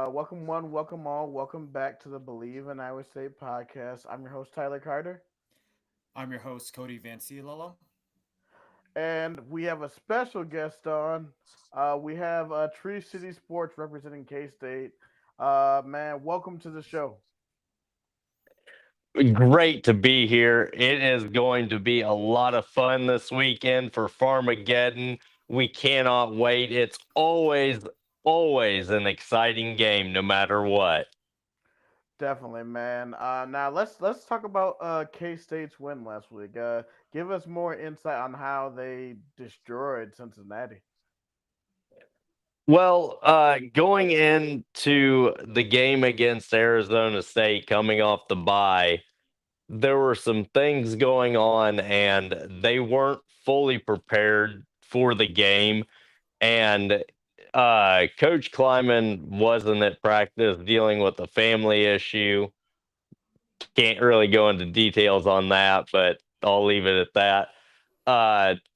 Welcome one, welcome all, welcome back to the Bleav in Iowa State podcast. I'm your host Tyler Carter, I'm your host, Cody Vancillo. and we have a special guest on. We have Tree City Sports representing K State. Man, welcome to the show. Great to be here. It is going to be a lot of fun this weekend for Farmageddon. We cannot wait. It's always an exciting game, no matter what. Definitely, man. Now let's talk about K State's win last week. Give us more insight on how they destroyed Cincinnati. Well, going into the game against Arizona State coming off the bye, there were some things going on, and they weren't fully prepared for the game. And Coach Kleiman wasn't at practice dealing with a family issue. Can't really go into details on that, but I'll leave it at that.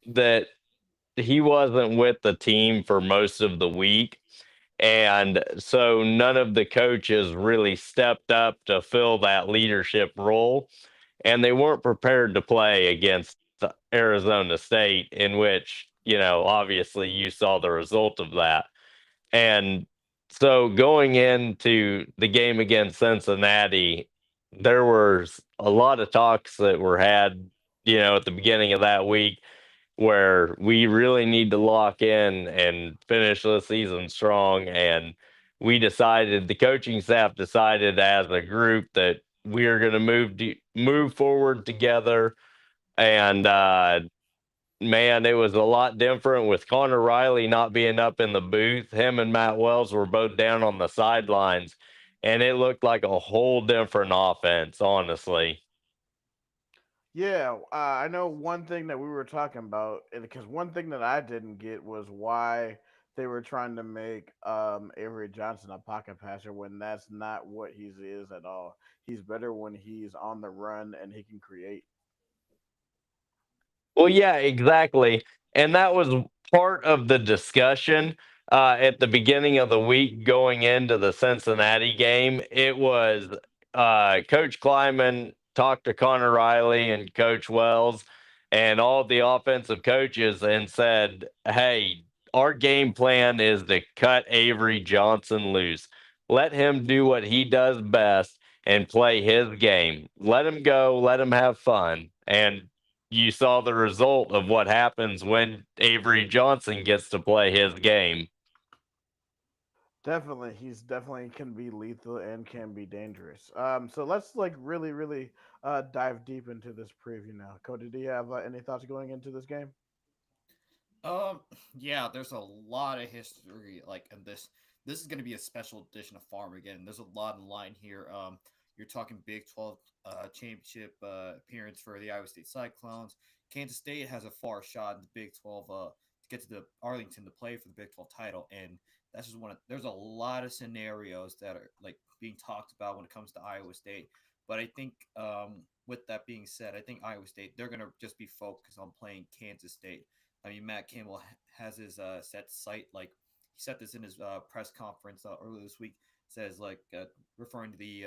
That he wasn't with the team for most of the week. And so none of the coaches really stepped up to fill that leadership role. And they weren't prepared to play against Arizona State, in which, obviously you saw the result of that. And so going into the game against Cincinnati, there was a lot of talks that were had, at the beginning of that week where we really need to lock in and finish the season strong. And the coaching staff decided as a group that we are going to move forward together. And man, it was a lot different with Connor Riley not being up in the booth. Him and Matt Wells were both down on the sidelines, and it looked like a whole different offense, honestly. Yeah, I know one thing that we were talking about, because one thing that I didn't get was why they were trying to make Avery Johnson a pocket passer when that's not what he is at all. He's better when he's on the run and he can create. Well, yeah, exactly. And that was part of the discussion at the beginning of the week going into the Cincinnati game. It was Coach Kleiman talked to Connor Riley and Coach Wells and all the offensive coaches and said, hey, our game plan is to cut Avery Johnson loose. Let him do what he does best and play his game. Let him go, let him have fun. And you saw the result of what happens when Avery Johnson gets to play his game. Definitely, he's definitely can be lethal and can be dangerous. So let's like really dive deep into this preview now. Cody, do you have any thoughts going into this game? Um, yeah, there's a lot of history. And this is going to be a special edition of Farmageddon. There's a lot in line here. You're talking Big 12 championship appearance for the Iowa State Cyclones. Kansas State has a far shot in the Big 12 to get to the Arlington to play for the Big 12 title, and that's just one of. There's a lot of scenarios that are like being talked about when it comes to Iowa State. But I think, with that being said, I think Iowa State they're gonna just be focused on playing Kansas State. I mean, Matt Campbell has his set sight. Like he said this in his press conference earlier this week. Says referring to the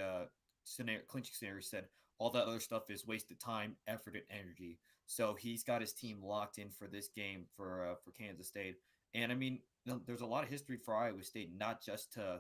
clinching scenario, said all that other stuff is wasted time, effort, and energy. So he's got his team locked in for this game for Kansas State. And I mean, there's a lot of history for Iowa State, not just to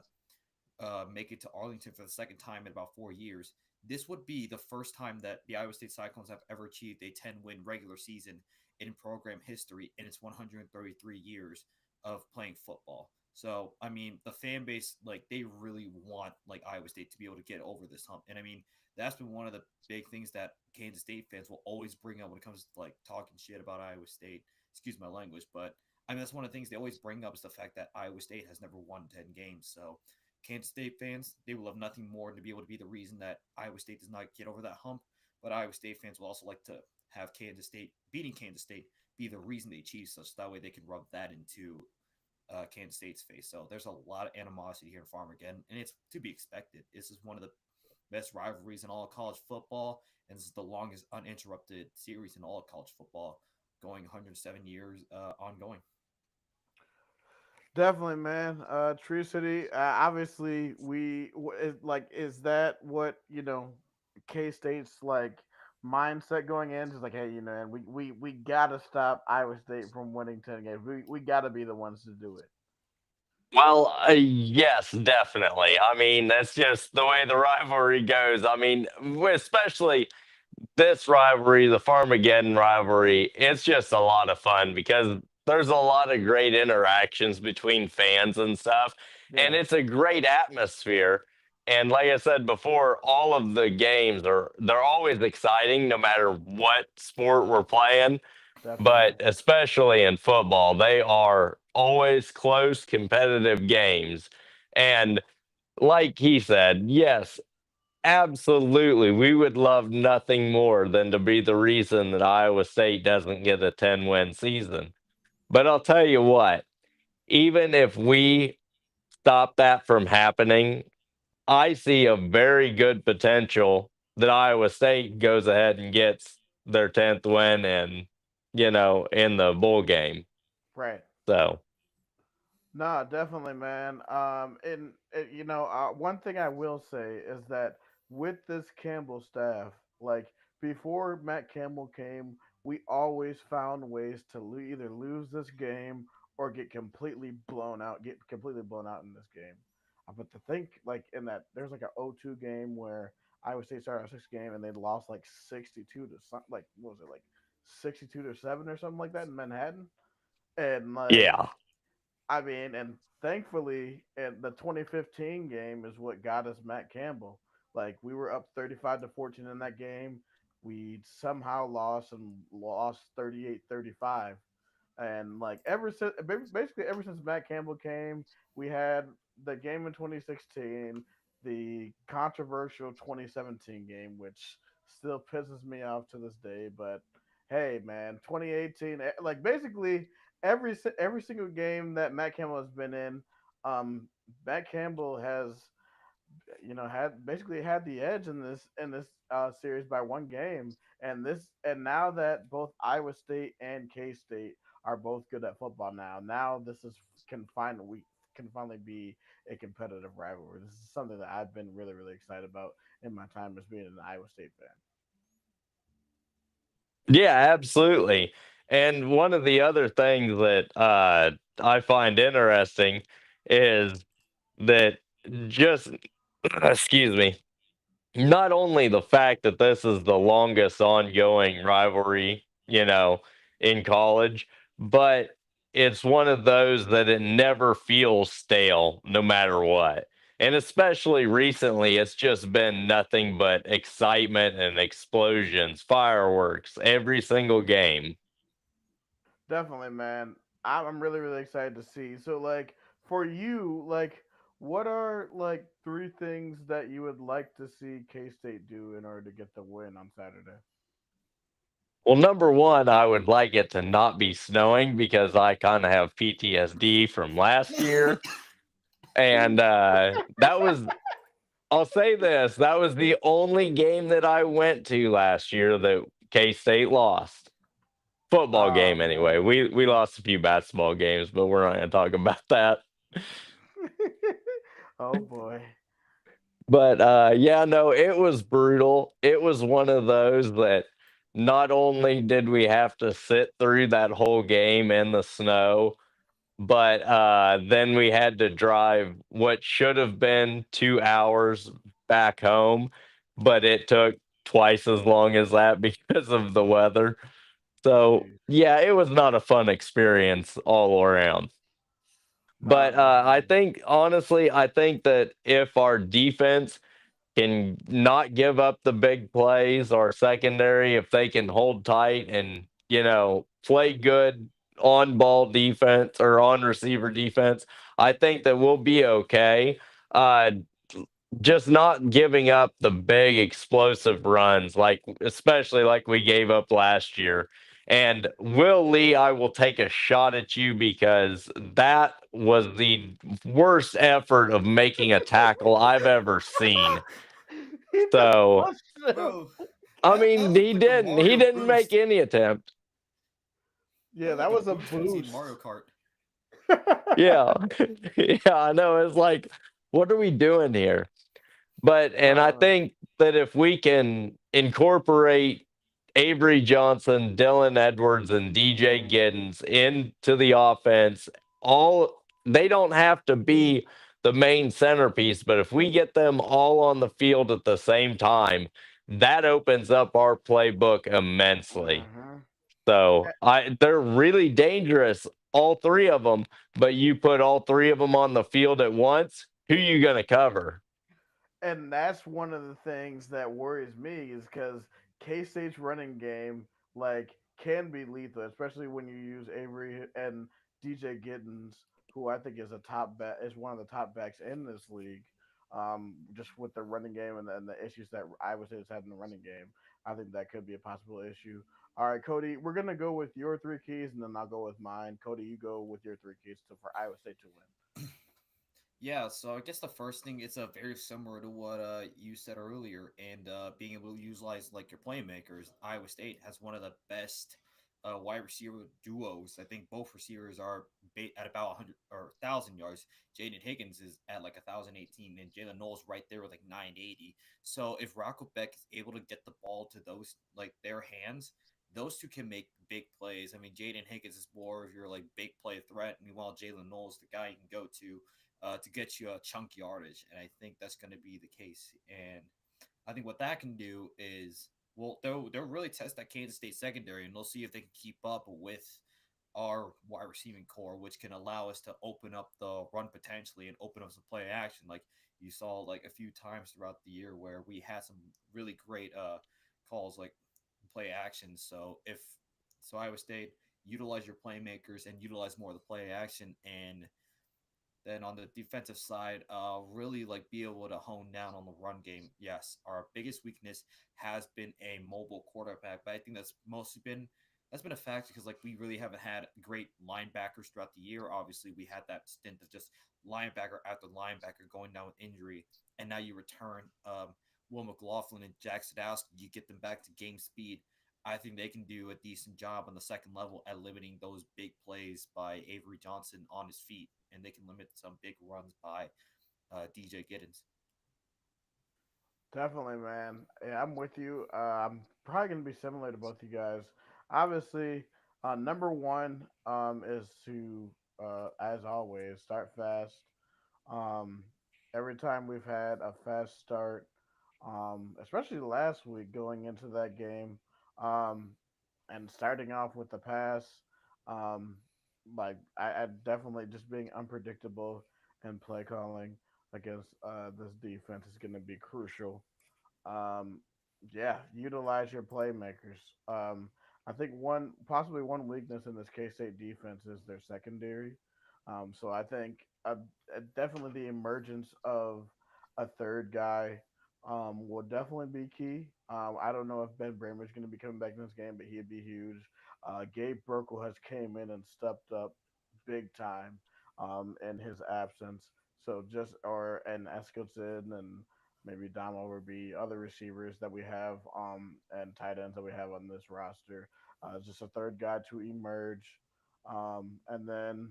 make it to Arlington for the second time in about 4 years. This would be the first time that the Iowa State Cyclones have ever achieved a 10-win regular season in program history in its 133 years of playing football. So, I mean, the fan base, like, they really want, like, Iowa State to be able to get over this hump. And, I mean, that's been one of the big things that Kansas State fans will always bring up when it comes to, like, talking shit about Iowa State. Excuse my language, but, I mean, that's one of the things they always bring up is the fact that Iowa State has never won 10 games. So, Kansas State fans, they will have nothing more to be able to be the reason that Iowa State does not get over that hump. But Iowa State fans will also like to have Kansas State beating Kansas State be the reason they achieve such. That way they can rub that into Kansas State's face. So there's a lot of animosity here in Farmageddon, and it's to be expected. This is one of the best rivalries in all of college football, and this is the longest uninterrupted series in all of college football, going 107 years ongoing. Definitely, man. Tree City. Obviously, like, is that what K State's like mindset going in? Just like, hey, and we gotta stop Iowa State from winning 10 games. We gotta be the ones to do it. Well, yes, definitely. I mean, that's just the way the rivalry goes. I mean, especially this rivalry, the Farmageddon rivalry, it's just a lot of fun because there's a lot of great interactions between fans and stuff, and Yeah, it's a great atmosphere. And like I said before, all of the games they're always exciting no matter what sport we're playing, definitely. but especially in football, they are always close competitive games. And like he said, yes, absolutely. We would love nothing more than to be the reason that Iowa State doesn't get a 10-win season. But I'll tell you what, even if we stop that from happening, I see a very good potential that Iowa State goes ahead and gets their 10th win and, in the bowl game. Right. So, No, definitely, man. And one thing I will say is that with this Campbell staff, like before Matt Campbell came, we always found ways to either lose this game or get completely blown out in this game. But to think like in that, there's like a 0-2 game where Iowa State started a six game and they lost like 62 to something, like what was it, like 62 to 7 or something like that in Manhattan. And like, yeah. I mean, and thankfully, and the 2015 game is what got us Matt Campbell. Like we were up 35-14 in that game. We somehow lost 38-35. And like basically ever since Matt Campbell came, we had the game in 2016, the controversial 2017 game, which still pisses me off to this day. But hey, man, 2018, like basically every single game that Matt Campbell has been in, um, Matt Campbell has had basically had the edge in this series by one game, and now that both Iowa State and K State are both good at football now this is can finally be a competitive rivalry. This is something that I've been really really excited about in my time as being an Iowa State fan. Yeah, absolutely. And one of the other things that I find interesting is that just, excuse me, not only the fact that this is the longest ongoing rivalry, in college, but it's one of those that it never feels stale no matter what. And especially recently, it's just been nothing but excitement and explosions, fireworks, every single game. Definitely, man. I'm really really excited to see. So like for you, like what are like three things that you would like to see K State do in order to get the win on Saturday? Well, number one, I would like it to not be snowing because I kind of have PTSD from last year. And that was, I'll say this, that was the only game that I went to last year that K State lost. Football Oh game, anyway. man. We lost a few basketball games, but we're not going to talk about that. Oh boy. But yeah, no, it was brutal. It was one of those that not only did we have to sit through that whole game in the snow, but then we had to drive what should have been 2 hours back home, but it took twice as long as that because of the weather. So Jeez. yeah, it was not a fun experience all around. Nah, But I man. think honestly, I think that if our defense can not give up the big plays, our secondary, if they can hold tight and play good on ball defense or on receiver defense, I think that we'll be okay. Uh, just not giving up the big explosive runs, like especially like we gave up last year. And Will Lee, I will take a shot at you because that was the worst effort of making a tackle I've ever seen. He just So, pushed him. Bro, I that mean, looked he like a didn't. He Mario didn't make boost. any attempt. That Yeah, looked like that a was a boost cutscene in boost. Mario Kart. Yeah. Yeah, I know. It's like, what are we doing here? But and I uh, think that if we can incorporate Avery Johnson, Dylan Edwards, and DJ Giddens into the offense, all they don't have to be the main centerpiece, but if we get them all on the field at the same time, that opens up our playbook immensely. uh-huh. So they're really dangerous, all three of them. But you put all three of them on the field at once, who you gonna cover? And that's one of the things that worries me is because K State's running game can be lethal, especially when you use Avery and DJ Giddens, who I think is a top back is one of the top backs in this league. Just with the running game and the issues that Iowa State has had in the running game, I think that could be a possible issue. All right, Cody, we're gonna go with your three keys, and then I'll go with mine. Cody, you go with your three keys for Iowa State to win. Yeah, so I guess the first thing is very similar to what you said earlier, and being able to utilize like your playmakers. Iowa State has one of the best wide receiver duos. I think both receivers are at about 100 or 1,000 yards. Jaden Higgins is at like 1,018, and Jalen Knowles right there with like 980. So if Rocco Beck is able to get the ball to those like their hands, those two can make big plays. I mean, Jaden Higgins is more of your like big play threat. Meanwhile, Jalen Knowles, the guy you can go to get you a chunk yardage, and I think that's going to be the case. And I think what that can do is, well, they'll really test that Kansas State secondary, and they'll see if they can keep up with our wide receiving core, which can allow us to open up the run potentially and open up some play action, like you saw like a few times throughout the year where we had some really great calls like play action. So Iowa State utilize your playmakers and utilize more of the play action, and then on the defensive side, really like be able to hone down on the run game. Yes, our biggest weakness has been a mobile quarterback, but I think that's been a factor because like we really haven't had great linebackers throughout the year. Obviously, we had that stint of just linebacker after linebacker going down with injury, and now you return Will McLaughlin and Jack Sadowski. You get them back to game speed. I think they can do a decent job on the second level at limiting those big plays by Avery Johnson on his feet, and they can limit some big runs by DJ Giddens. Definitely, man. Yeah, I'm with you. I'm probably gonna be similar to both you guys. Obviously, number one is to, as always, start fast. Um, every time we've had a fast start, especially last week going into that game, um, and starting off with the pass, um, I definitely just being unpredictable and play calling against this defense is going to be crucial. um, yeah, utilize your playmakers. I think possibly one weakness in this K State defense is their secondary. So I think definitely the emergence of a third guy will definitely be key. I don't know if Ben Bramer's going to be coming back in this game, but he'd be huge. Gabe Burkle has came in and stepped up big time in his absence. So just or and Eskilton and maybe Dom Overby, other receivers that we have, and tight ends that we have on this roster. Just a third guy to emerge, and then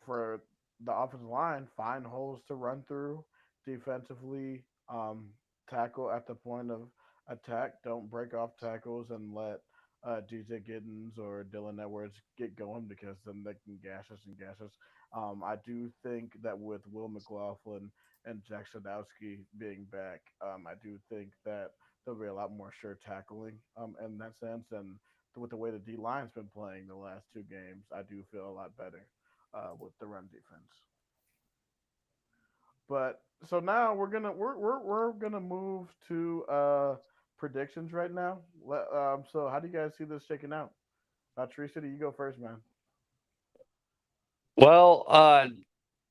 for the offensive line, find holes to run through defensively. Tackle at the point of attack. Don't break off tackles and let DJ Giddens or Dylan Edwards get going because then they can gash us and gash us. I do think that with Will McLaughlin and Jack Sadowski being back, I do think that there'll be a lot more sure tackling in that sense. And with the way the D line's been playing the last two games, I do feel a lot better with the run defense. But so now we're gonna move to predictions right now. So how do you guys see this shaking out? Tree City, you go first, man. Well,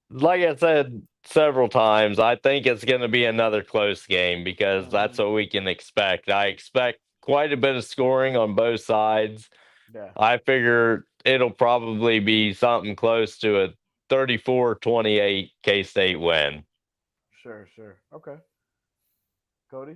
like I said several times, I think it's going to be another close game because that's Hmm. what we can expect. I expect quite a bit of scoring on both sides. Yeah, I figure it'll probably be something close to a 34-28 K State win. sure, sure. Okay, Cody.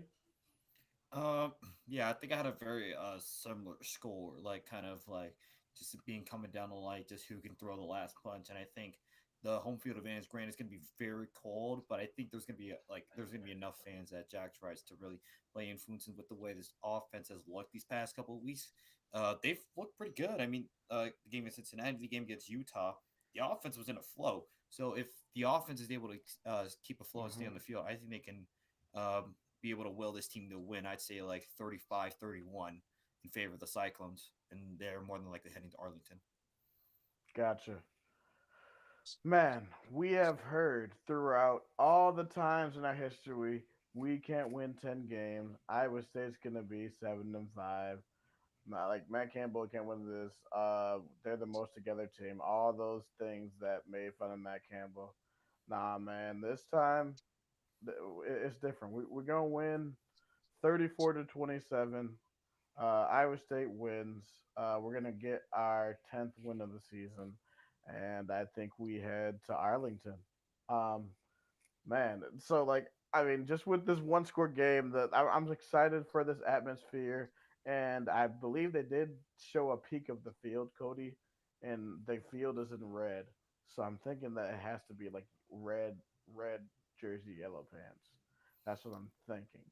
Uh, yeah, I think I had a very similar score, like kind of like just being coming down the light, just who can throw the last punch. And I think the home field advantage, granted, is going to be very cold, but I think there's going to be there's going to be enough fans at Jack Trice to really play influence with the way this offense has looked these past couple of weeks. They've looked pretty good. I mean, the game against Cincinnati, the game against Utah, the offense was in a flow. So if the offense is able to keep a flow and stay on Hmm. the field, I think they can be able to will this team to win. I'd say like 35-31 in favor of the Cyclones, and they're more than likely heading to Arlington. Gotcha. Man, we have heard throughout all the times in our history we can't win 10 games. Iowa State's gonna be 7-5. Not like Matt Campbell can't win this. They're the most together team. All those things that made fun of Matt Campbell. Nah, man, this time it's different. We're gonna win 34-27. Iowa State wins. We're gonna get our 10th win of the season, and I think we head to Arlington. Um, Man, so like I mean, just with this one score game, that I'm excited for this atmosphere, and I Bleav they did show a peek of the field, Cody, and the field is in red, so I'm thinking that it has to be like red jersey, yellow pants. That's what I'm thinking.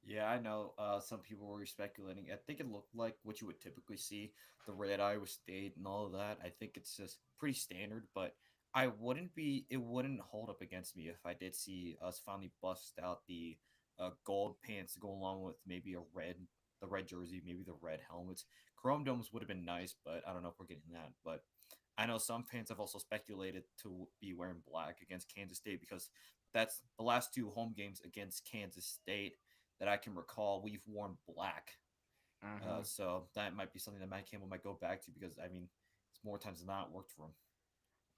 Yeah, I know. Some people were speculating. I think it looked like what you would typically see, the red Iowa State and all of that. I think it's just pretty standard, but I wouldn't be. It wouldn't hold up against me if I did see us finally bust out the gold pants to go along with maybe the red jersey, maybe the red helmets. Chrome domes would have been nice, but I don't know if we're getting that. But I know some fans have also speculated to be wearing black against Kansas State because that's the last two home games against Kansas State that I can recall, we've worn black. Hmm. So that might be something that Matt Campbell might go back to because I mean, it's more times than not worked for him.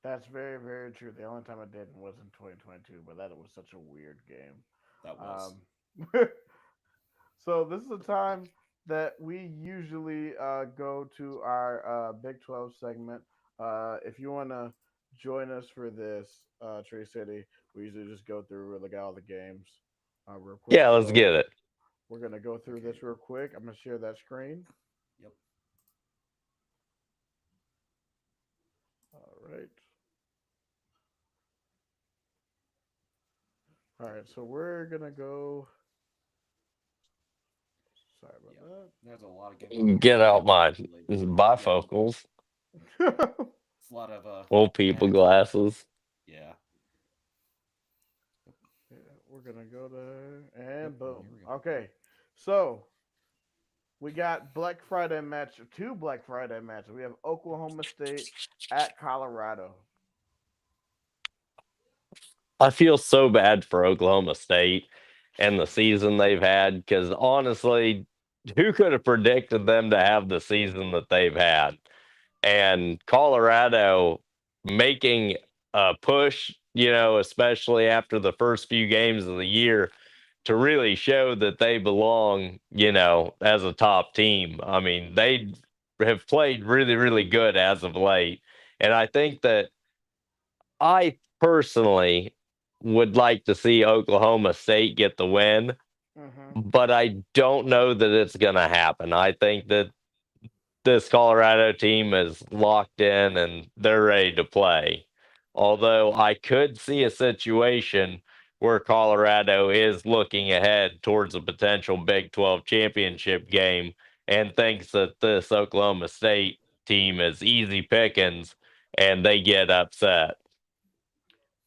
That's very true. The only time I didn't was in 2022, but that was such a weird game. That was. Um, So this is a time that we usually go to our Big 12 segment. If you want to join us for this, Trey City, we usually just go through like all the games real quick. Yeah, let's So get it. we're gonna go through Okay. this real quick. I'm gonna share that screen. Yep. All right. All right. So we're gonna go. Sorry Yep. about There's a lot of games on here. Get out my Speculated. Yeah. bifocals, that. It's a lot of old people matchups. glasses. Yeah. Yep. Yeah, we're gonna go there Yep. and And boom. here we go. Okay. So we got Black Friday match, two Black Friday matches. We have Oklahoma State at Colorado. I feel so bad for Oklahoma State and the season they've had because honestly, who could have predicted them to have the season that they've had? And Colorado making a push, especially after the first few games of the year to really show that they belong, as a top team. I mean, they have played really, really good as of late. And I think that I personally would like to see Oklahoma State get the win, Mm-hmm. but I don't know that it's going to happen. I think that this Colorado team is locked in and they're ready to play. Although I could see a situation where Colorado is looking ahead towards a potential Big 12 championship game and thinks that this Oklahoma State team is easy pickings and they get upset.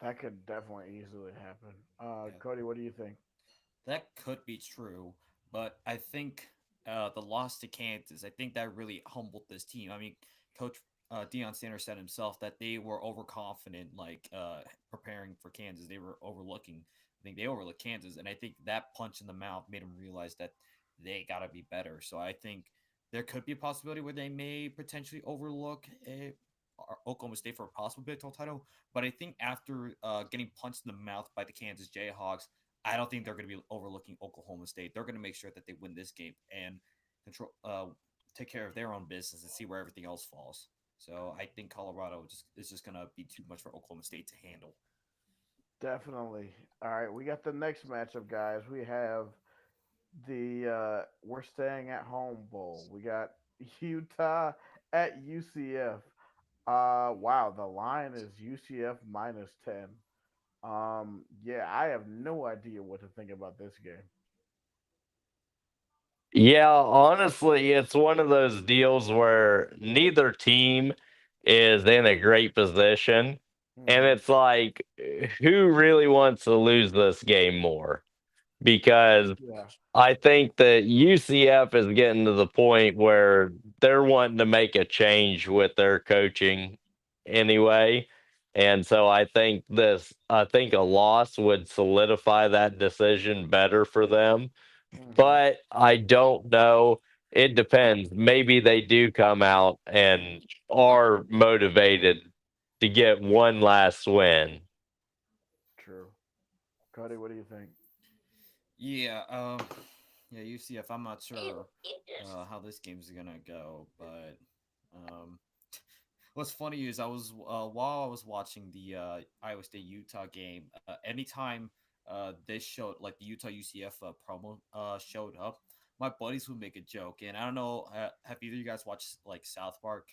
That could definitely easily happen. Yeah. Cody, what do you think? That could be true, but I think the loss to Kansas, I think that really humbled this team. I mean, Coach Deion Sanders said himself that they were overconfident, like preparing for Kansas. They were overlooking. I think they overlooked Kansas, and I think that punch in the mouth made them realize that they got to be better. So I think there could be a possibility where they may potentially overlook Oklahoma State for a possible Big 12 title. But I think after getting punched in the mouth by the Kansas Jayhawks, I don't think they're going to be overlooking Oklahoma State. They're going to make sure that they win this game and control, take care of their own business and see where everything else falls. So I think Colorado just is just going to be too much for Oklahoma State to handle. Definitely. All right, we got the next matchup, guys. We have the we're staying at home bowl. We got Utah at UCF. Wow, the line is UCF -10. Yeah, I have no idea what to think about this game. Yeah, honestly, it's one of those deals where neither team is in a great position. And Hmm. it's like, who really wants to lose this game more? Because Yeah. I think that UCF is getting to the point where they're wanting to make a change with their coaching anyway. And so I think a loss would solidify that decision better for them, Hmm. but I don't know. It depends. Maybe they do come out and are motivated to get one last win. True. Cody, what do you think? Yeah, yeah, UCF. I'm not sure how this game's gonna go, but um, what's funny is I was while I was watching the Iowa State Utah game, anytime this showed like the Utah UCF promo showed up, my buddies would make a joke, and I don't know, have either of you guys watched like South Park?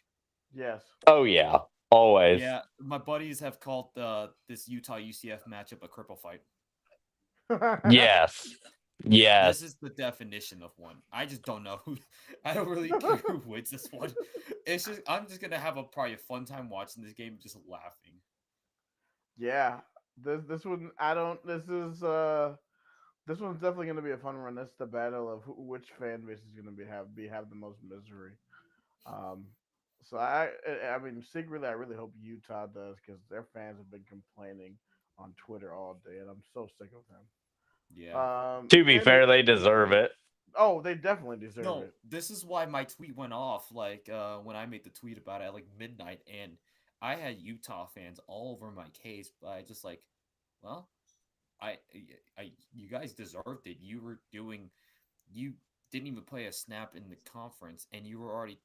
Yes. Oh, yeah, always. Yeah, my buddies have called this Utah UCF matchup a cripple fight. Yes. This Yes. is the definition of one. I just don't know who. I don't really care who wins this one. It's just I'm just gonna have probably a fun time watching this game, just laughing. Yeah. This one I don't. This one's definitely going to be a fun one. It's the battle of which fan base is going to have the most misery. Um, so I mean secretly I really hope Utah does because their fans have been complaining on Twitter all day, and I'm so sick of them. Yeah. To be And it, fair, they deserve it. oh, they definitely deserve No, it. this is why my tweet went off. Like when I made the tweet about it at like midnight, and I had Utah fans all over my case. But I just like, well, you guys deserved it. You were doing, you didn't even play a snap in the conference, and you were already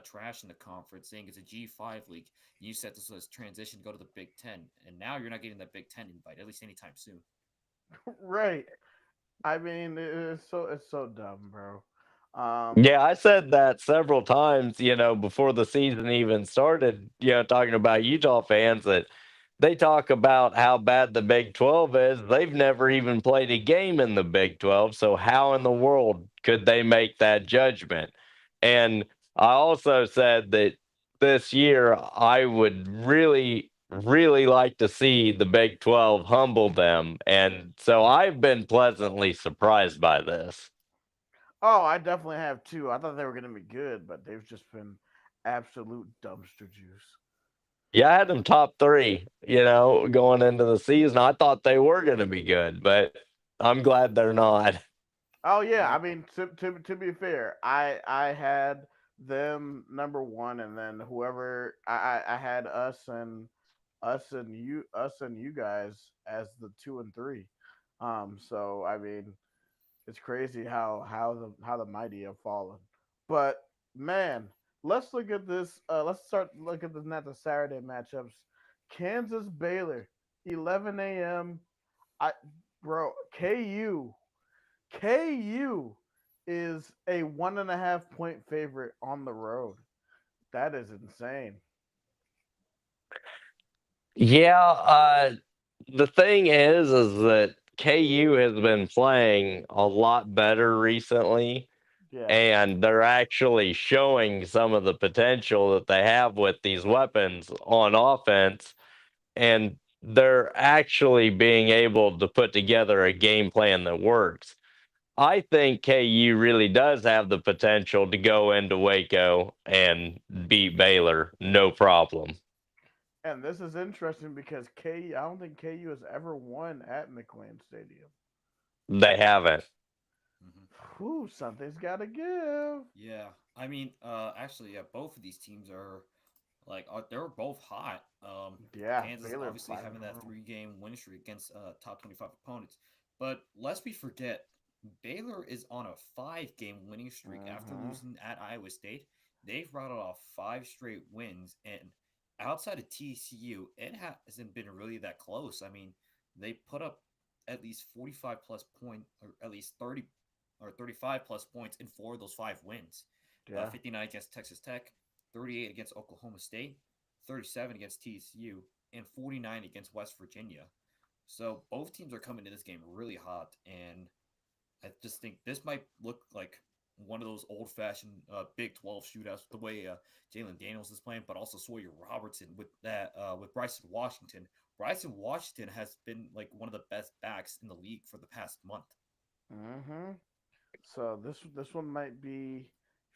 trash in the conference, saying it's a G5 league. You said this was transition to go to the Big Ten, and now you're not getting that Big Ten invite at least anytime soon. Right. I mean it's so dumb, bro. Um, Yeah, I said that several times, before the season even started, talking about Utah fans that they talk about how bad the Big 12 is. They've never even played a game in the Big 12. So, how in the world could they make that judgment? And I also said that this year I would really, really like to see the Big 12 humble them. And so I've been pleasantly surprised by this. oh, I definitely have too. I thought they were going to be good, but they've just been absolute dumpster juice. Yeah, I had them top three, going into the season. I thought they were going to be good, but I'm glad they're not. Oh yeah, Yeah. I mean to be fair, I had them number one, and then whoever I had us and you guys as the two and three. So I mean it's crazy how the mighty have fallen. But man, let's look at this. Let's start looking at the Saturday matchups. Kansas Baylor, 11 a.m. I bro KU is a 1.5 point favorite on the road. That is insane. Yeah, the thing is that KU has been playing a lot better recently, Yeah. and they're actually showing some of the potential that they have with these weapons on offense, and they're actually being able to put together a game plan that works. I think KU really does have the potential to go into Waco and beat Baylor, no problem. And this is interesting because KU, I don't think KU has ever won at McLean Stadium. They haven't. Hmm. Whew, something's got to give. Yeah. I mean, actually, yeah, both of these teams are like they're both hot. Yeah, Kansas Baylor obviously five having in a that row. 3 game winning streak against top 25 opponents, but lest we forget, Baylor is on a 5 game winning streak after Mm-hmm. losing at Iowa State. They've rattled off 5 straight wins, and outside of TCU, it hasn't been really that close. I mean, they put up at least 45 plus point, or at least 30 or 35 plus points in 4 of those 5 wins. Yeah. 59 against Texas Tech, 38 against Oklahoma State, 37 against TCU, and 49 against West Virginia. So both teams are coming to this game really hot, and I just think this might look like one of those old-fashioned Big 12 shootouts, the way Jalen Daniels is playing, but also Sawyer Robertson with that with Bryson Washington. Bryson Washington has been like one of the best backs in the league for the past month. Mm-hmm. So this one might be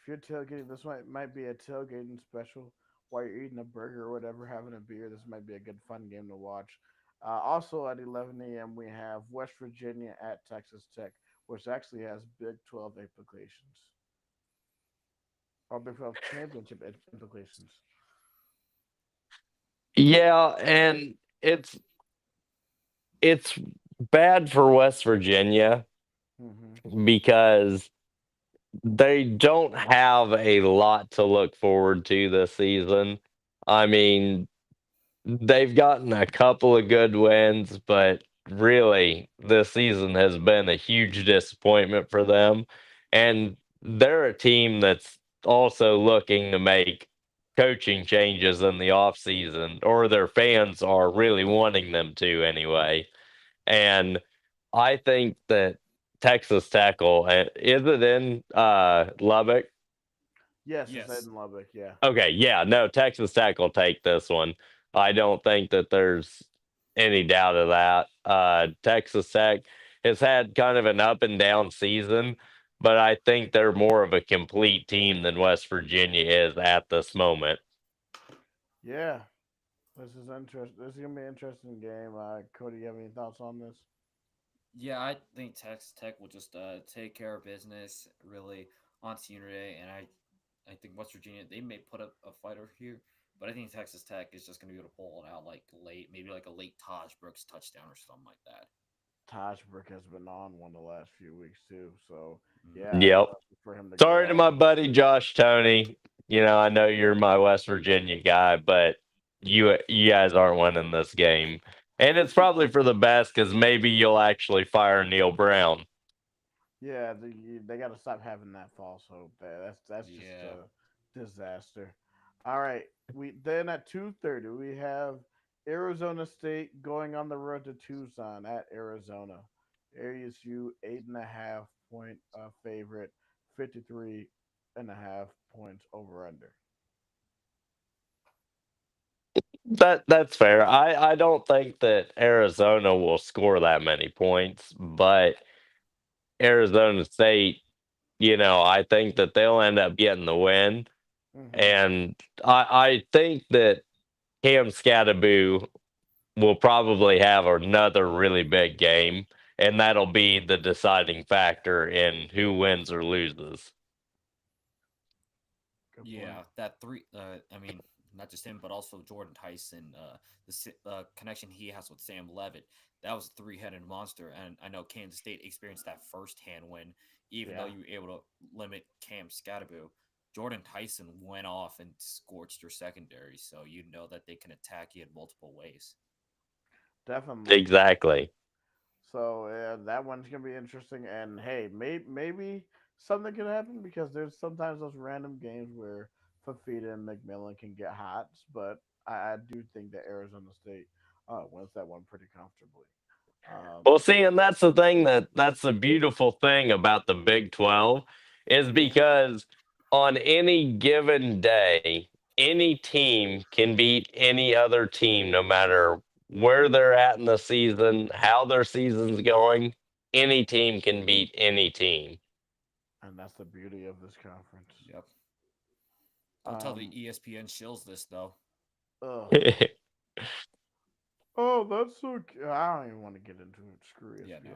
if you're tailgating. This might be a tailgating special while you're eating a burger or whatever, having a beer. This might be a good fun game to watch. Also at 11 a.m. we have West Virginia at Texas Tech, which actually has Big 12 implications or Big 12 championship implications. Yeah, and it's bad for West Virginia Mm-hmm. because they don't have a lot to look forward to this season. I mean, they've gotten a couple of good wins, but really, this season has been a huge disappointment for them. And they're a team that's also looking to make coaching changes in the offseason, or their fans are really wanting them to anyway. And I think that Texas tackle is it in Lubbock? Yes, it's Yes. Ed Lubbock. Yeah, Okay, yeah, no, Texas Tech will take this one. I don't think that there's any doubt of that. Texas Tech has had kind of an up and down season, but I think they're more of a complete team than West Virginia is at this moment. yeah. This is interesting. This is gonna be an interesting game. Cody, you have any thoughts on this? Yeah, I think Texas Tech will just take care of business really on Senior Day, and I think West Virginia they may put up a fighter here, but I think Texas Tech is just going to be able to pull it out like late, maybe like a late Taj Brooks touchdown or something like that. Taj Brick has been on one the last few weeks too. So Hmm. yeah, I'd Yep. love for him to go Sorry to off. my buddy Josh Tony. I know you're my West Virginia guy, but you guys aren't winning this game. And it's probably for the best because maybe you'll actually fire Neil Brown. Yeah, they got to stop having that false hope. That's just Yeah, a disaster. All right, we then at 2:30 we have Arizona State going on the road to Tucson at Arizona. ASU 8.5 point favorite, 53.5 points over under. That's fair. I don't think that Arizona will score that many points, but Arizona State, I think that they'll end up getting the win. Hmm. And I think that Cam Scattaboo will probably have another really big game, and that'll be the deciding factor in who wins or loses. Good point. yeah, that three. I mean, not just him, but also Jordan Tyson. The connection he has with Sam Levitt. That was a three-headed monster, and I know Kansas State experienced that firsthand when, even though Yeah, you were able to limit Cam Scatterbu, Jordan Tyson went off and scorched your secondary, so you know that they can attack you in multiple ways. definitely. Exactly. So that one's gonna be interesting. And hey, maybe something could happen because there's sometimes those random games where Fafita and McMillan can get hot. But I do think that Arizona State wins that one pretty comfortably. Well, Um, see, and that's the thing that's the beautiful thing about the Big 12 is mhm. because on any given day, any team can beat any other team no matter where they're at in the season, how their season's going. Any team can beat any team. And that's the beauty of this conference. Yep. Don't tell the Um, ESPN shills this though. ugh. Oh, that's so. I don't even want to get into it. Screw Yeah, no.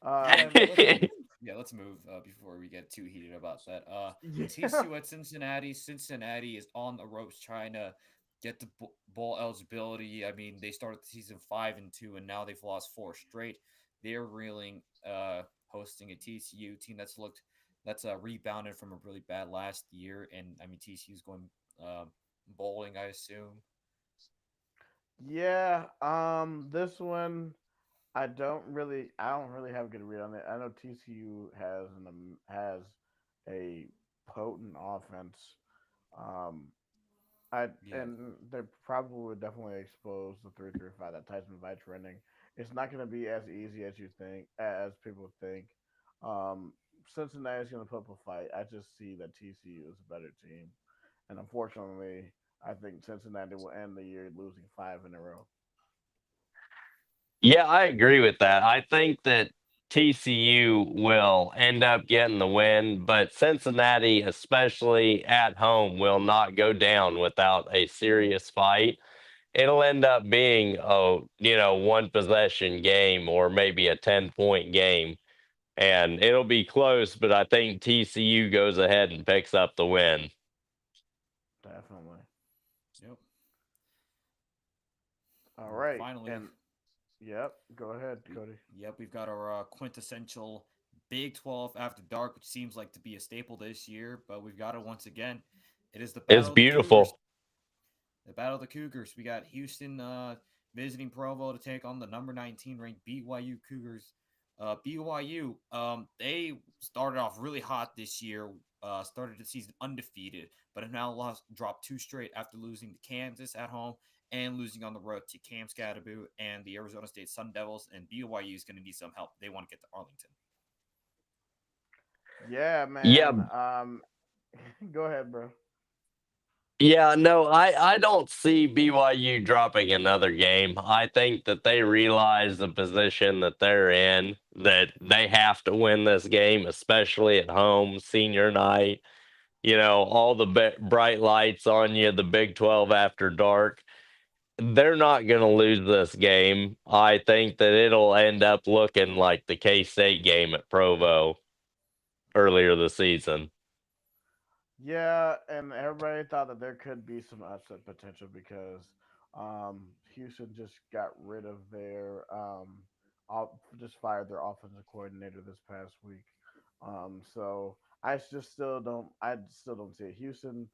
ESPN. And let's let's move before we get too heated about that. Yeah, TCU at Cincinnati. Cincinnati is on the ropes trying to get the bowl eligibility. I mean, they started the season 5-2, and now they've lost four straight. They're reeling, hosting a TCU team that's rebounded from a really bad last year, and I mean TCU's going bowling, I assume. yeah. This one I don't really have a good read on it. I know TCU has a potent offense. Um, I Yeah. and they probably would definitely expose the 3-3-5 that Tyson Vite's running. It's not going to be as easy as you think, as people think. Um, Cincinnati's going to put up a fight. I just see that TCU is a better team, and unfortunately, I think Cincinnati will end the year losing 5 in a row. Yeah, I agree with that. I think that TCU will end up getting the win, but Cincinnati, especially at home, will not go down without a serious fight. It'll end up being a, one possession game or maybe a 10-point game, and it'll be close, but I think TCU goes ahead and picks up the win. Definitely. Yep. All And right, finally, and yep, go ahead, Cody. yep, we've got our quintessential Big 12 After Dark, which seems like to be a staple this year, but we've got it once again. It is the It's Battle of the Cougars. beautiful. The Battle of the Cougars. We got Houston visiting Provo to take on the number 19 ranked BYU Cougars. BYU, they started off really hot this year. Started the season undefeated, but have now dropped two straight after losing to Kansas at home and losing on the road to Cam Scatterboo and the Arizona State Sun Devils. And BYU is going to need some help. They want to get to Arlington. Yeah, Yeah, man. Go ahead, bro. yeah, no, I don't see BYU dropping another game. I think that they realize the position that they're in, that they have to win this game, especially at home, senior night. All the bright lights on you, the Big 12 after dark. They're not going to lose this game. I think that it'll end up looking like the K State game at Provo earlier this season. Yeah, and everybody thought that there could be some upset potential because Houston just got rid of their just fired their offensive coordinator this past week. So I still don't see it. Houston,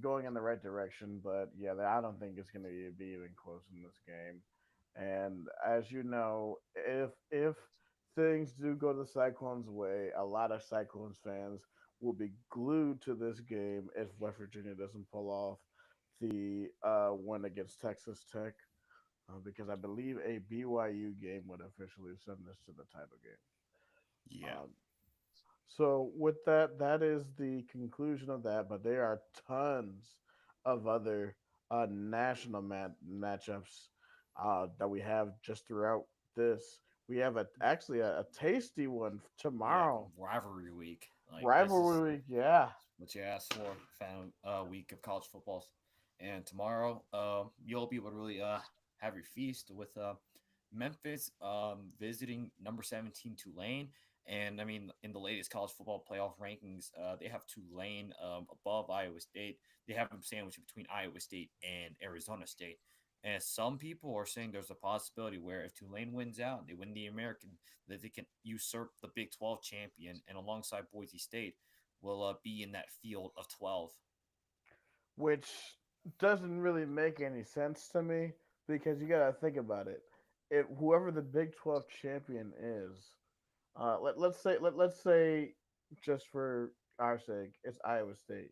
going in the right direction, but yeah, I don't think it's going to be even close in this game. And as you know, if things do go the Cyclones' way, a lot of Cyclones fans will be glued to this game if West Virginia doesn't pull off the win against Texas Tech, because I believe a BYU game would officially send this to the title game. Yeah. Um, so with that, that is the conclusion of that. But there are tons of other national matchups that we have just throughout this. We have actually a tasty one Yeah. tomorrow. Rivalry week. Like, this is Rivalry week, yeah. what you asked for, fan week of college footballs. And tomorrow, you'll be able to really have your feast with Memphis visiting number 17 Tulane. And I mean, in the latest college football playoff rankings, they have Tulane above Iowa State. They have them sandwiched between Iowa State and Arizona State. And some people are saying there's a possibility where if Tulane wins out, they win the American, that they can usurp the Big 12 champion, and alongside Boise State, will be in that field of 12. Which doesn't really make any sense to me because you gotta think about it. If whoever the Big 12 champion is, let's say just for our sake, it's Iowa State.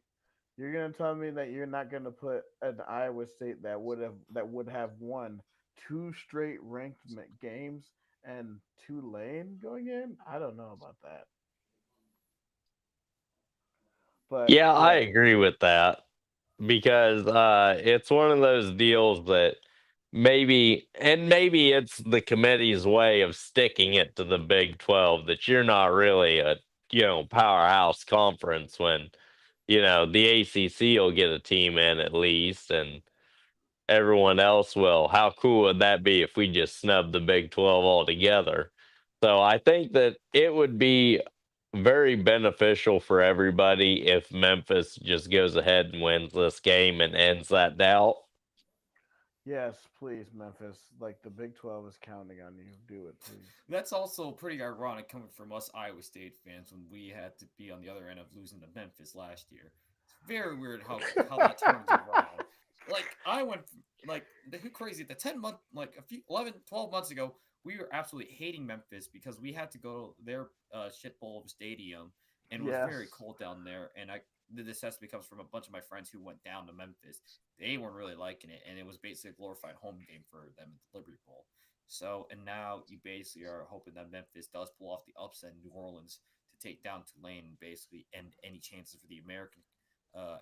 You're gonna tell me that you're not gonna put an Iowa State that would have won two straight ranked games and Tulane going in? I don't know about that, but Yeah, I yeah, agree with that because it's one of those deals that maybe it's the committee's way of sticking it to the Big 12 that you're not really a powerhouse conference when the ACC will get a team in at least, and everyone else will. How cool would that be if we just snubbed the Big 12 altogether? So I think that it would be very beneficial for everybody if Memphis just goes ahead and wins this game and ends that doubt. yes, please, Memphis. Like the Big 12 is counting on you. Do it, please. That's also pretty ironic coming from us Iowa State fans when we had to be on the other end of losing to Memphis last year. It's very weird how that turns around. Like I went like who crazy the 10 month like a few 11 12 months ago we were absolutely hating Memphis because we had to go to their shit bowl of a stadium and it was very Yes. cold down there and I the necessity comes from a bunch of my friends who went down to Memphis. They weren't really liking it, and it was basically a glorified home game for them at the Liberty Bowl. So, and now you basically are hoping that Memphis does pull off the upset in New Orleans to take down Tulane and basically end any chances for the American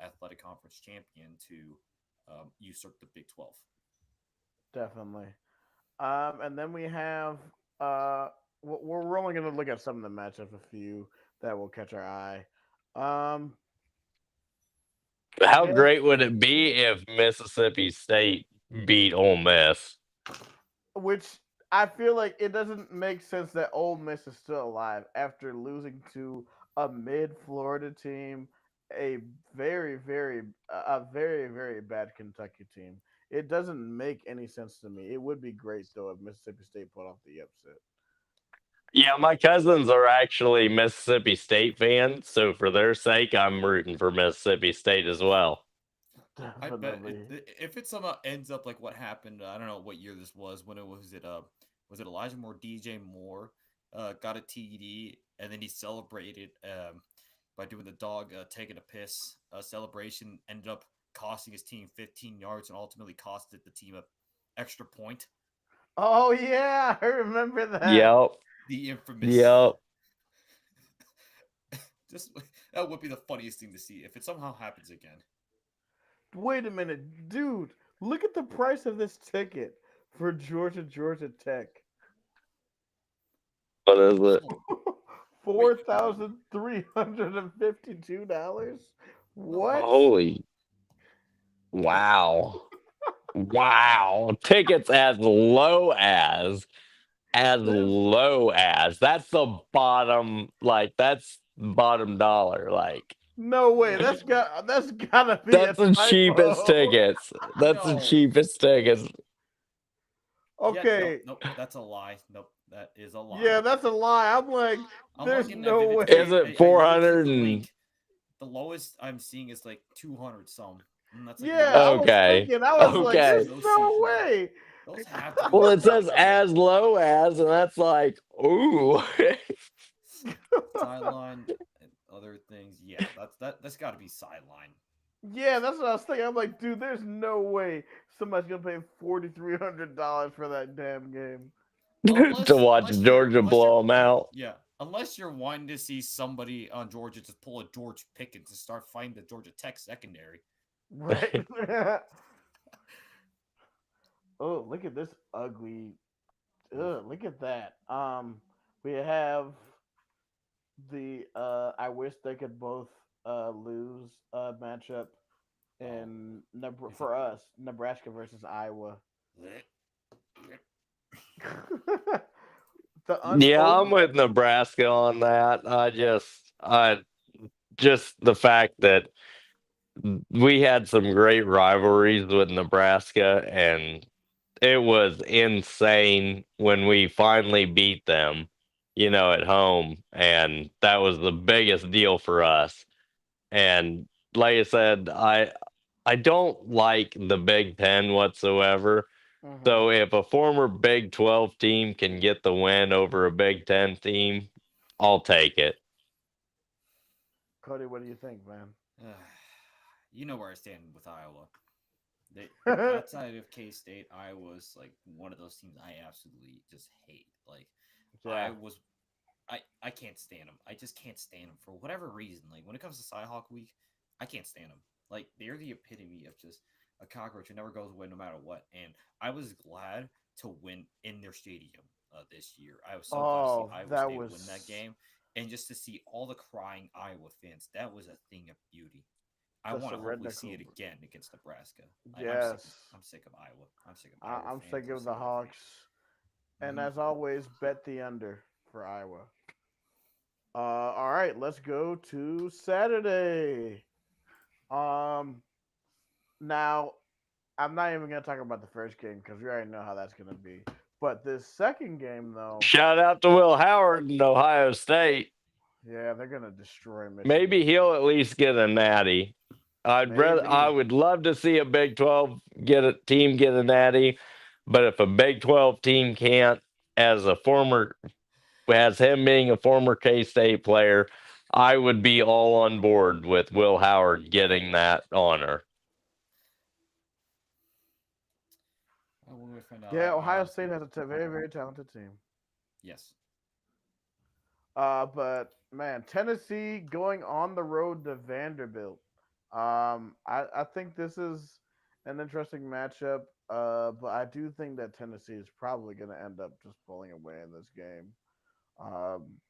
Athletic Conference champion to usurp the Big 12. Definitely. And then we have we're only going to look at some of the matchups, a few that will catch our eye. Um, How and great would it be if Mississippi State beat Ole Miss? which I feel like it doesn't make sense that Ole Miss is still alive after losing to a mid Florida team, a very bad Kentucky team. It doesn't make any sense to me. It would be great though if Mississippi State pulled off the upset. Yeah, my cousins are actually Mississippi State fans, so for their sake, I'm rooting for Mississippi State as well. I bet Definitely. if it somehow ends up like what happened, I don't know what year this was. When it was it Elijah Moore, DJ Moore, got a TD, and then he celebrated by doing the dog taking a piss celebration. Ended up costing his team 15 yards and ultimately costed the team a extra point. Oh yeah, I remember that. Yep. The infamous. Yep. Just that would be the funniest thing to see if it somehow happens again. Wait a minute, dude. Look at the price of this ticket for Georgia Tech. What is it? Oh wait, $4,352. no, What? Holy wow. Wow. Tickets There's that's the bottom, like that's bottom dollar. Like no way. That's gotta be a that's the cheapest typo. tickets. That's the no. cheapest tickets. Yeah, nope, Okay. nope. That's a lie. Nope, that is a Yeah, lie. that's a lie. I'm like, I'm there's looking at no Vivid Is way. Seats. it I four literally clicked hundred the and link. The lowest I'm seeing is like 200 some. And that's like Yeah, no I was seats. okay. thinking, I was like, There's Okay. there's no no seats in there. way. Those have to be Well, like it says $400. as low as, and that's like, ooh. Sideline and other things. Yeah, that's got to be sideline. Yeah, that's what I was thinking. I'm like, dude, there's no way somebody's gonna pay $4,300 for that damn game. To watch Georgia Unless you're blow them out. yeah, unless you're wanting to see somebody on Georgia just pull a George Pickens to start fighting the Georgia Tech secondary. Right? Oh, look at this ugly. Ugh, look at that. We have the I wish they could both lose matchup Oh, in is it? for us Nebraska versus Iowa. The Yeah, unfortunate. I'm with Nebraska on that. I just the fact that we had some great rivalries with Nebraska, and it was insane when we finally beat them, at home, and that was the biggest deal for us. And like I said, I don't like the Big Ten whatsoever. Hmm. So if a former Big 12 team can get the win over a Big Ten team, I'll take it. Cody, what do you think, man? You know where I stand with Iowa. They outside of K State, Iowa's like one of those teams I absolutely just hate. Like Yeah. I was, I can't stand them. I just can't stand them for whatever reason. Like when it comes to Cyhawk Week, I can't stand them. Like they're the epitome of just a cockroach who never goes away no matter what. And I was glad to win in their stadium this year. I was so glad to see Oh, Iowa that State win that was game, and just to see all the crying Iowa fans. That was a thing of beauty. I the want to hopefully surrender see it Cooper. again against Nebraska. I'm sick of Yes. I'm sick of Iowa. I'm sick of Iowa I'm fans. sick I'm of sick the of everything. Hawks. And Hmm. as always, bet the under for Iowa. All right, let's go to Saturday. Um, now I'm not even gonna talk about the first game because we already know how that's gonna be. But this second game, though, Shout out to Will Howard in Ohio State. yeah, they're gonna destroy Maybe Michigan. he'll at least get a natty. I Maybe. would love to see a Big 12 get a natty, but if a Big 12 team can't, as a former as him being a former K State player, I would be all on board with Will Howard getting that honor. When we find out, Yeah, I Ohio honestly, State has a very, very talented team. yes, But man, Tennessee going on the road to Vanderbilt. I think this is an interesting matchup. But I do think that Tennessee is probably going to end up just pulling away in this game. Um,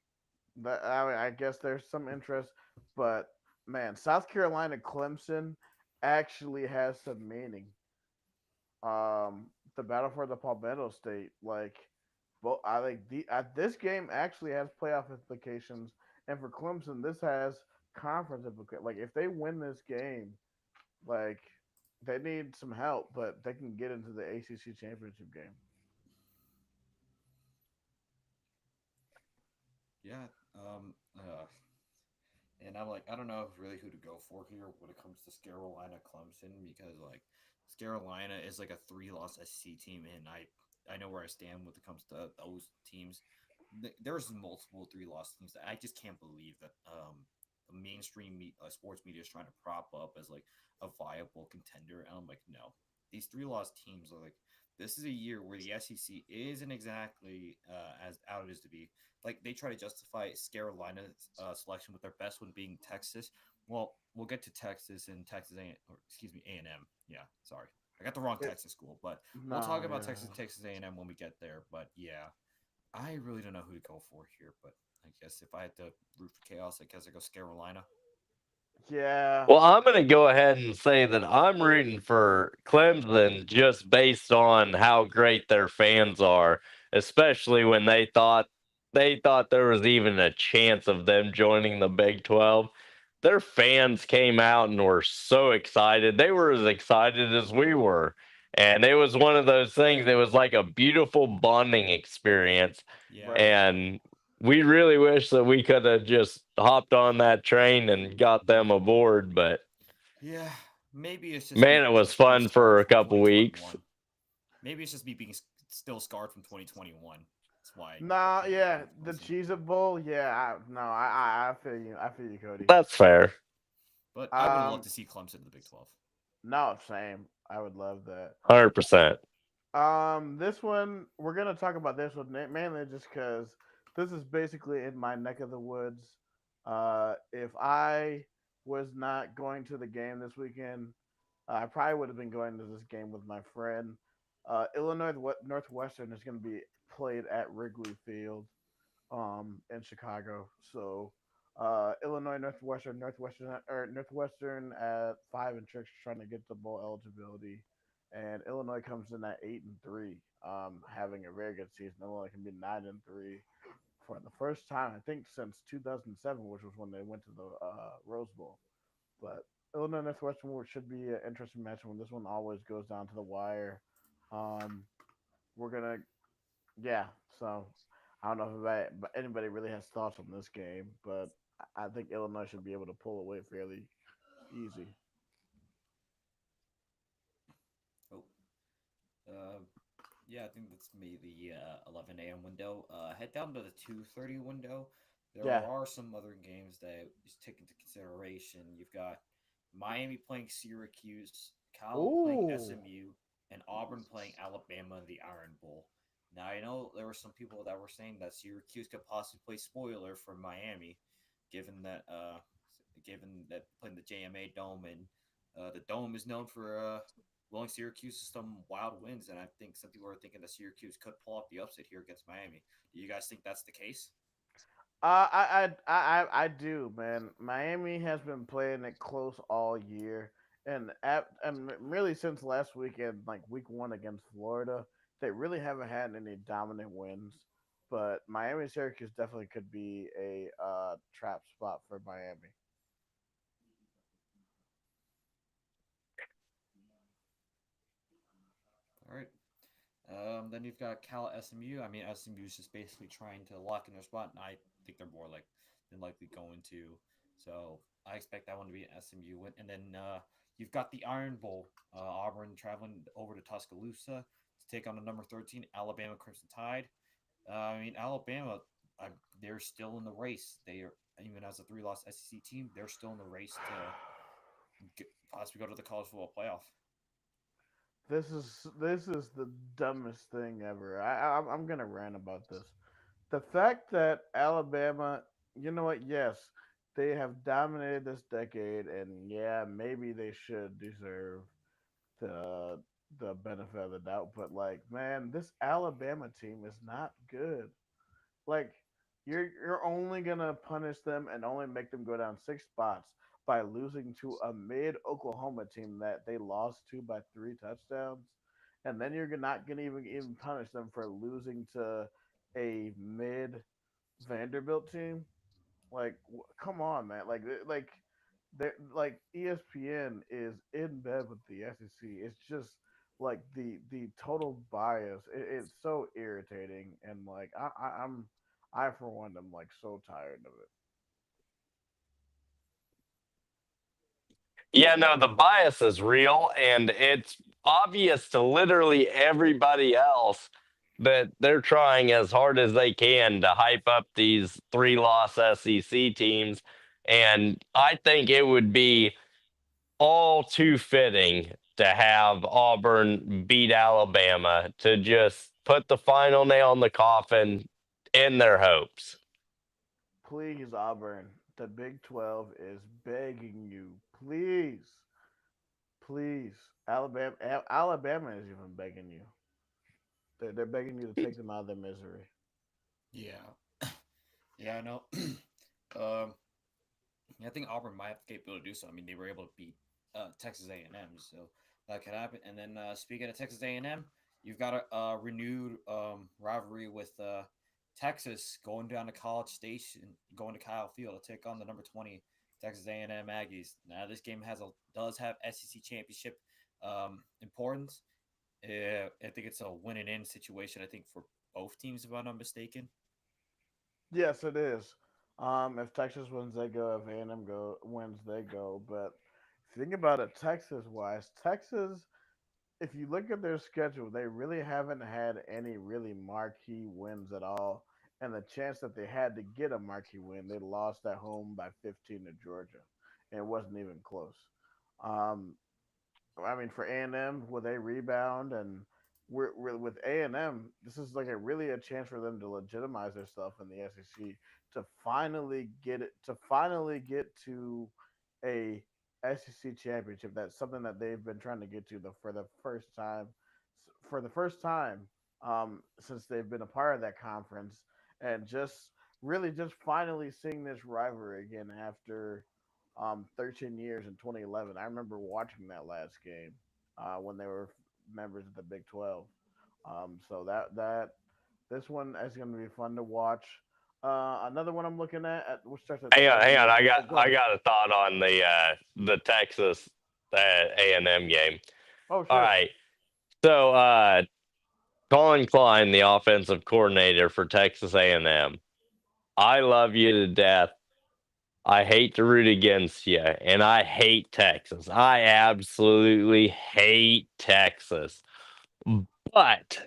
I guess there's some interest, but man, South Carolina Clemson actually has some meaning. The battle for the Palmetto State, like, well, I think this game actually has playoff implications, and for Clemson, this has conference implications. Like, if they win this game, like, they need some help, but they can get into the ACC championship game. yeah. Um, uh, and I'm like, I don't know really who to go for here when it comes to Carolina Clemson because like Carolina is like a three-loss SEC team, and I know where I stand when it comes to those teams. There's multiple three-loss teams that I just can't believe that the mainstream sports media is trying to prop up as like a viable contender, and I'm like, no, these three-loss teams are like. This is a year where the SEC isn't exactly as out it is to be like they try to justify Carolina's selection with their best one being Texas. Well, we'll get to Texas and Texas A or excuse me A&M. Yeah, sorry, I got the wrong It, Texas school, but we'll talk no, about yeah, Texas A&M when we get there. But yeah, I really don't know who to go for here. But I guess if I had to root for chaos, I guess I go Carolina. yeah, Well, I'm going to go ahead and say that I'm rooting for Clemson just based on how great their fans are, especially when they thought there was even a chance of them joining the Big 12. Their fans came out and were so excited. They were as excited as we were. And it was one of those things. It was like a beautiful bonding experience. Yeah, right. And we really wish that we could have just hopped on that train and got them aboard, but yeah. Maybe it's just me man, it being was still fun for scarred a from couple weeks. 2021. Maybe it's just me being still scarred from 2021. That's why I Nah, can't yeah, root for the Clemson. Cheez It Bowl, yeah, no, I feel you, Cody. That's fair. But I would love Um, to see Clemson in the Big 12. no, same. I would love that. 100%. This one we're gonna talk about this one mainly just because this is basically in my neck of the woods. If I was not going to the game this weekend, I probably would have been going to this game with my friend. Illinois Northwestern is going to be played at Wrigley Field, in Chicago. So, Illinois Northwestern at 5-6 trying to get the bowl eligibility, and Illinois comes in at 8-3, having a very good season. Illinois can be 9-3 for the first time I think since 2007, which was when they went to the Rose Bowl. But Illinois Northwestern should be an interesting match when this one always goes down to the wire. Um, we're gonna yeah. So I don't know if anybody really has thoughts on this game, but I think Illinois should be able to pull away fairly easy. Oh, uh, yeah, I think that's maybe the 11 a.m. window. Head down to the 2:30 window. There Yeah. are some other games that is take into consideration. You've got Miami playing Syracuse, Cal playing Ooh. SMU, and Auburn playing Alabama in the Iron Bowl. Now I know there were some people that were saying that Syracuse could possibly play spoiler for Miami, given that playing the JMA Dome and the Dome is known for blowing Syracuse to some wild wins, and I think some people are thinking that Syracuse could pull off the upset here against Miami. Do you guys think that's the case? I do, man. Miami has been playing it close all year, and really since last weekend, like week 1 against Florida, they really haven't had any dominant wins. But Miami Syracuse definitely could be a trap spot for Miami. All right. Then you've got Cal SMU. I mean, SMU is just basically trying to lock in their spot, and I think they're more like than likely going to. So I expect that one to be an SMU win. And then you've got the Iron Bowl. Auburn traveling over to Tuscaloosa to take on the number 13 Alabama Crimson Tide. I mean, Alabama. they're still in the race. They are even as a three-loss SEC team. They're still in the race to possibly go to the college football playoff. This is the dumbest thing ever. I'm gonna rant about this. The fact that Alabama, you know what? Yes, they have dominated this decade, and yeah, maybe they should deserve the the benefit of the doubt. But like, man, this Alabama team is not good. Like you're only gonna punish them and only make them go down 6 spots by losing to a mid Oklahoma team that they lost to by 3 touchdowns, and then you're not gonna even punish them for losing to a mid Vanderbilt team. Like, come on, man. Like ESPN is in bed with the SEC. It's just like the total bias. It's so irritating, and like I for one am like so tired of it. Yeah, no, the bias is real, and it's obvious to literally everybody else that they're trying as hard as they can to hype up these three-loss SEC teams. And I think it would be all too fitting to have Auburn beat Alabama to just put the final nail in the coffin in their hopes. Please, Auburn, the Big 12 is begging you. Please, please, Alabama is even begging you. They're begging you to take them out of their misery. Yeah, yeah, I know. um, yeah, I think Auburn might have the capability to do so. I mean, they were able to beat Texas A&M, so that could happen. And then speaking of Texas A&M, you've got a renewed rivalry with Texas going down to College Station, going to Kyle Field to take on the number 20 Texas A&M Aggies. Now, this game does have SEC championship importance. I think it's a win and in situation. I think for both teams, if I'm not mistaken. Yes, it is. If Texas wins, they go. If A&M wins, they go. But if you think about it, Texas wise, Texas, if you look at their schedule, they really haven't had any really marquee wins at all. And the chance that they had to get a marquee win, they lost at home by 15 to Georgia, and it wasn't even close. Um, I mean, for A&M, will they rebound? And we're with A&M, this is like a really a chance for them to legitimize themselves in the SEC to finally get to a SEC championship. That's something that they've been trying to get to for the first time, since they've been a part of that conference, and just really just finally seeing this rivalry again after 13 years in 2011. I remember watching that last game when they were members of the Big 12. So that this one is going to be fun to watch. Another one I'm looking at which starts at Hang on. 12 noon. I got Oh, go I ahead. got a thought on the Texas A&M game. Oh, All sure. right. So Colin Klein, the offensive coordinator for Texas A&M. I love you to death. I hate to root against you, and I hate Texas. I absolutely hate Texas. But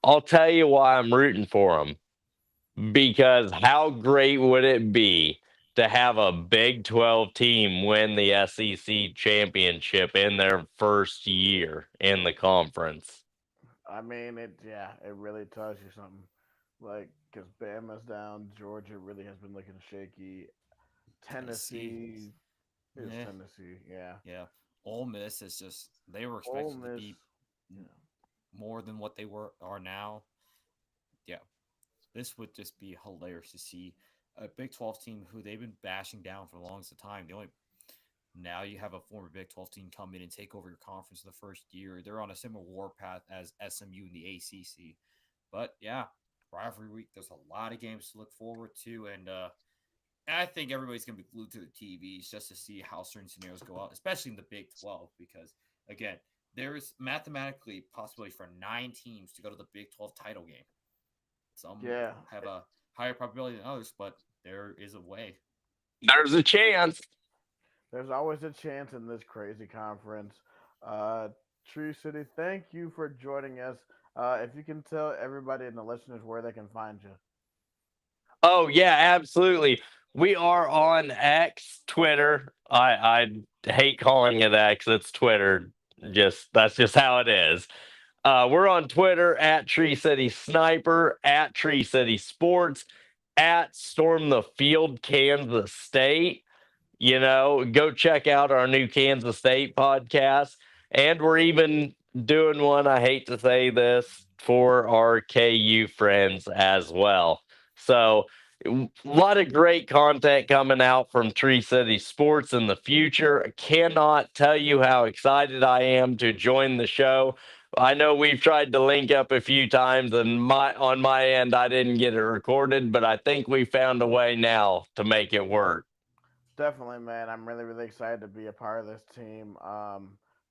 I'll tell you why I'm rooting for them. Because how great would it be to have a Big 12 team win the SEC championship in their first year in the conference? I mean, it really tells you something. Like, because Bama's down, Georgia really has been looking shaky. Tennessee, Tennessee is yeah, Tennessee, yeah. yeah. Ole Miss is just they were Ole expected to Miss, be yeah. more than what they are now. Yeah, this would just be hilarious to see a Big 12 team who they've been bashing down for the longest time. The only now you have a former Big 12 team come in and take over your conference in the first year. They're on a similar warpath as SMU in the ACC. But yeah, rivalry week. There's a lot of games to look forward to, and I think everybody's gonna be glued to the TVs just to see how certain scenarios go out, especially in the Big 12, because again, there is mathematically possibility for 9 teams to go to the Big 12 title game. Some Yeah, have a higher probability than others, but there is a way. There's a chance. there's always a chance in this crazy conference. Uh, True City, thank you for joining us. If you can tell everybody in the listeners where they can find you. Oh yeah, absolutely. We are on X, Twitter. I hate calling it X. It's Twitter. Just that's just how it is. We're on Twitter at Tree City Sniper, at Tree City Sports, at Storm the Field, Kansas State. Go check out our new Kansas State podcast. And we're even doing one, I hate to say this, for our KU friends as well. So, a lot of great content coming out from Tree City Sports in the future. I cannot tell you how excited I am to join the show. I know we've tried to link up a few times, and on my end, I didn't get it recorded, but I think we found a way now to make it work. Definitely, man. I'm really, really excited to be a part of this team.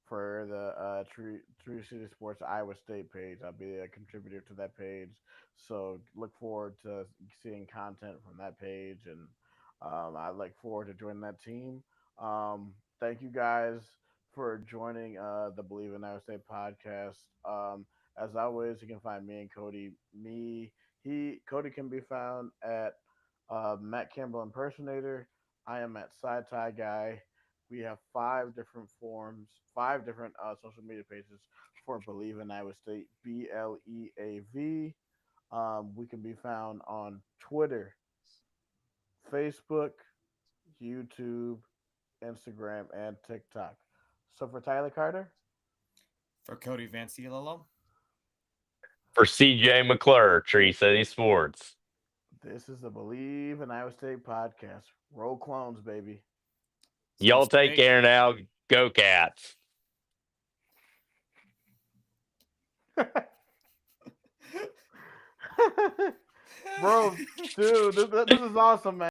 For the True City Sports Iowa State page, I'll be a contributor to that page. So look forward to seeing content from that page, and I look forward to joining that team. Thank you guys for joining the Bleav in Iowa State podcast. As always, you can find me and Cody. Cody can be found at Matt Campbell impersonator. I am at Side Tie Guy. We have five different social media pages for Bleav in Iowa State. Bleav. We can be found on Twitter, Facebook, YouTube, Instagram, and TikTok. So for Tyler Carter, For Cody Vancillo, For CJ McClure, Tree City Sports. this is the Bleav in Iowa State podcast. Roll clones, baby. stay Y'all take straight. care now. Go Cats. Bro, dude, this is awesome, man.